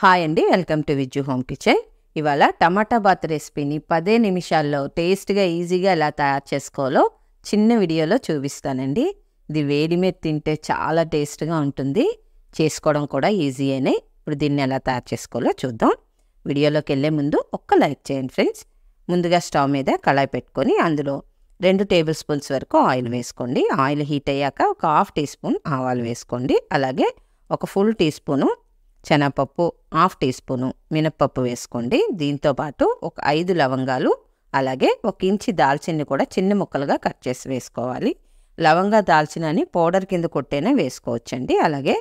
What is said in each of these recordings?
Hi అండి, welcome to Vijju home kitchen. ఇవాళ టమాటా bath రెసిపీని 10 నిమిషాల్లో టేస్ట్గా ఈజీగా ఎలా తయారు చేసుకోవాలో చిన్న వీడియోలో చూపిస్తానండి. ఇది వేడి మీద తింటే చాలా టేస్ట్గా ఉంటుంది, చేసుకోవడం కూడా ఈజీయేనే. ఇప్పుడు దీన్ని ఎలా తయారు చేసుకోవాలో చూద్దాం. వీడియోలోకి వెళ్ళే ముందు ఒక్క లైక్ చేయండి ఫ్రెండ్స్. ముందుగా స్టవ్ మీద కళాయి పెట్టుకొని అందులో 2 టేబుల్ స్పూన్స్ వరకు ఆయిల్ వేసుకోండి. ఆయిల్ హీట్ అయ్యాక ఒక హాఫ్ టీ స్పూన్ ఆవాలు వేసుకోండి. అలాగే ఒక ఫుల్ టీ స్పూను శనగపప్పు, హాఫ్ టీ స్పూను మినప్పప్పు వేసుకోండి. దీంతోపాటు ఒక 5 లవంగాలు, అలాగే 1 ఇంచి దాల్చిన్ని కూడా చిన్న ముక్కలుగా కట్ చేసి వేసుకోవాలి. లవంగా దాల్చినని పౌడర్ కింద కొట్టేనే వేసుకోవచ్చండి. అలాగే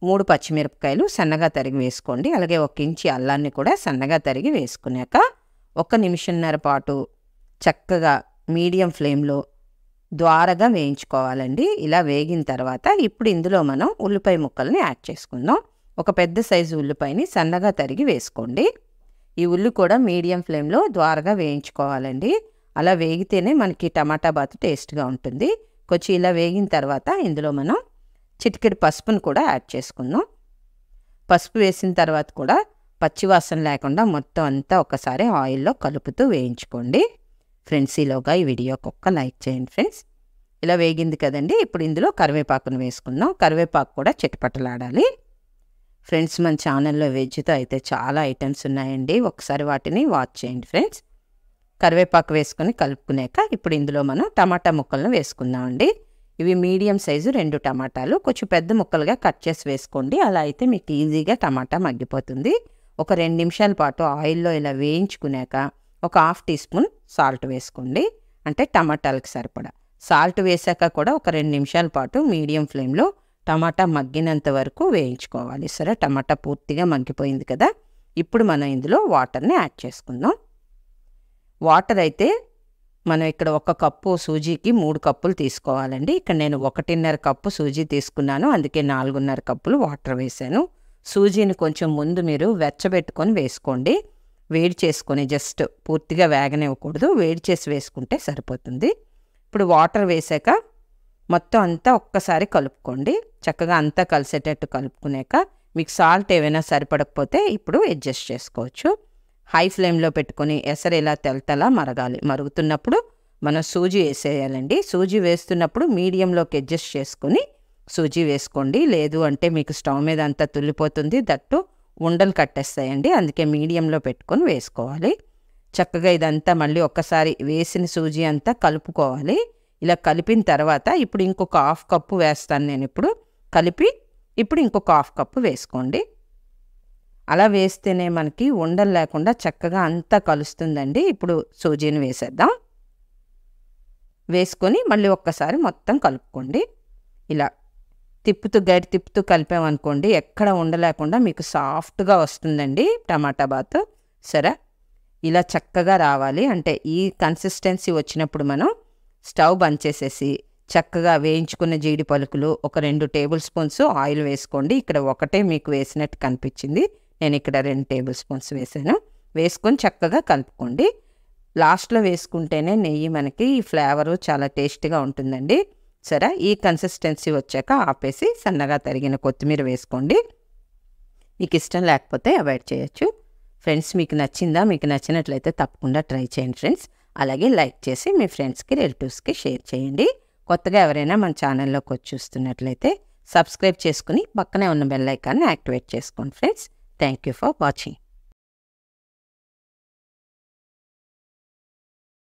3 పచ్చిమిరపకాయలు సన్నగా తరిగి వేసుకోండి. అలాగే 1 ఇంచి అల్లాన్ని కూడా సన్నగా తరిగి వేసుకున్నాక 1 నిమిషంన్నర పాటు చక్కగా మీడియం ఫ్లేమ్లో ద్వారగా వేయించుకోవాలండి. ఇలా వేగిన తర్వాత ఇప్పుడు ఇందులో మనం ఉల్లిపాయ ముక్కల్ని యాడ్ చేసుకుందాం. ఒక పెద్ద సైజు ఉల్లిపాయని సన్నగా తరిగి వేసుకోండి. ఈ ఉల్లి కూడా మీడియం ఫ్లేమ్లో ద్వారగా వేయించుకోవాలండి. అలా వేగితేనే మనకి టమాటా బాత్ టేస్ట్గా ఉంటుంది. కొంచెం ఇలా వేగిన తర్వాత ఇందులో మనం చిటికెడు పసుపును కూడా యాడ్ చేసుకుందాం. పసుపు వేసిన తర్వాత కూడా పచ్చివాసన లేకుండా మొత్తం అంతా ఒకసారి ఆయిల్లో కలుపుతూ వేయించుకోండి. ఫ్రెండ్స్, ఈలోగా ఈ వీడియోకి ఒక్క లైక్ చేయండి ఫ్రెండ్స్. ఇలా వేగింది కదండి. ఇప్పుడు ఇందులో కరివేపాకును వేసుకుందాం. కరివేపాకు కూడా చిటపటలాడాలి. ఫ్రెండ్స్, మన ఛానల్లో వెజ్తో అయితే చాలా ఐటమ్స్ ఉన్నాయండి, ఒకసారి వాటిని వాచ్ చేయండి ఫ్రెండ్స్. కరివేపాకు వేసుకొని కలుపుకునేక ఇప్పుడు ఇందులో మనం టమాటా ముక్కలను వేసుకుందామండి. ఇవి మీడియం సైజు 2 టమాటాలు, కొంచెం పెద్ద ముక్కలుగా కట్ చేసి వేసుకోండి. అలా అయితే మీకు ఈజీగా టమాటా మగ్గిపోతుంది. ఒక 2 నిమిషాల పాటు ఆయిల్లో ఇలా వేయించుకునేక ఒక హాఫ్ టీ స్పూన్ సాల్ట్ వేసుకోండి. అంటే టమాటాలకు సరిపడా సాల్ట్ వేసాక కూడా ఒక 2 నిమిషాల పాటు మీడియం ఫ్లేమ్లో టమాటా మగ్గినంత వరకు వేయించుకోవాలి. సరే, టమాటా పూర్తిగా మగ్గిపోయింది కదా. ఇప్పుడు మనం ఇందులో వాటర్ని యాడ్ చేసుకుందాం. వాటర్ అయితే మనం ఇక్కడ 1 కప్పు సూజీకి 3 కప్పులు తీసుకోవాలండి. ఇక్కడ నేను 1.5 కప్పు సూజీ తీసుకున్నాను, అందుకే 4.5 కప్పులు వాటర్ వేసాను. సూజీని కొంచెం ముందు మీరు వెచ్చబెట్టుకొని వేసుకోండి. వేడి చేసుకొని జస్ట్ పూర్తిగా వేగనివ్వకూడదు, వేడి చేసి వేసుకుంటే సరిపోతుంది. ఇప్పుడు వాటర్ వేసాక మొత్తం అంతా ఒక్కసారి కలుపుకోండి. చక్కగా అంతా కలిసేటట్టు కలుపుకునేక మీకు సాల్ట్ ఏమైనా సరిపడకపోతే ఇప్పుడు అడ్జస్ట్ చేసుకోవచ్చు. హై ఫ్లేమ్లో పెట్టుకొని ఎసరు ఇలా తెలతలా మరగాలి. మరుగుతున్నప్పుడు మనం సూజీ వేసేయాలండి. సూజీ వేస్తున్నప్పుడు మీడియంలోకి అడ్జస్ట్ చేసుకొని సూజీ వేసుకోండి. లేదు అంటే మీకు స్టవ్ మీద అంతా తుల్లిపోతుంది, దట్టు ఉండలు కట్టేస్తాయండి. అందుకే మీడియంలో పెట్టుకొని వేసుకోవాలి. చక్కగా ఇదంతా మళ్ళీ ఒక్కసారి వేసిన సూజీ అంతా కలుపుకోవాలి. ఇలా కలిపిన తర్వాత ఇప్పుడు ఇంకొక హాఫ్ కప్పు వేస్తాను నేను. ఇప్పుడు కలిపి ఇప్పుడు ఇంకొక హాఫ్ కప్పు వేసుకోండి. అలా వేస్తేనే మనకి ఉండలు లేకుండా చక్కగా అంతా కలుస్తుందండి. ఇప్పుడు సూజీని వేసేద్దాం. వేసుకొని మళ్ళీ ఒక్కసారి మొత్తం కలుపుకోండి. ఇలా గడి తిప్పుతూ కలిపామనుకోండి, ఎక్కడ ఉండలేకుండా మీకు సాఫ్ట్గా వస్తుందండి టమాటా బాత్. సరే, ఇలా చక్కగా రావాలి. అంటే ఈ కన్సిస్టెన్సీ వచ్చినప్పుడు మనం స్టవ్ బంద్ చేసేసి చక్కగా వేయించుకున్న జీడి పలుకులు ఒక 2 టేబుల్ స్పూన్స్ ఆయిల్ వేసుకోండి. ఇక్కడ ఒకటే మీకు వేసినట్టు కనిపించింది, నేను ఇక్కడ 2 టేబుల్ స్పూన్స్ వేసాను. వేసుకొని చక్కగా కలుపుకోండి. లాస్ట్లో వేసుకుంటేనే నెయ్యి మనకి ఈ ఫ్లేవరు చాలా టేస్ట్గా ఉంటుందండి. సరే, ఈ కన్సిస్టెన్సీ వచ్చాక ఆపేసి సన్నగా తరిగిన కొత్తిమీర వేసుకోండి. మీకు ఇష్టం లేకపోతే అవాయిడ్ చేయొచ్చు. ఫ్రెండ్స్, మీకు నచ్చిందా? మీకు నచ్చినట్లయితే తప్పకుండా ట్రై చేయండి ఫ్రెండ్స్. అలాగే లైక్ చేసి మీ ఫ్రెండ్స్కి, రిలేటివ్స్కి షేర్ చేయండి. కొత్తగా ఎవరైనా మన ఛానల్లోకి వచ్చి చూస్తున్నట్లయితే సబ్స్క్రైబ్ చేసుకుని పక్కనే ఉన్న బెల్ ఐకాన్ని యాక్టివేట్ చేసుకోండి friends. Thank you for watching.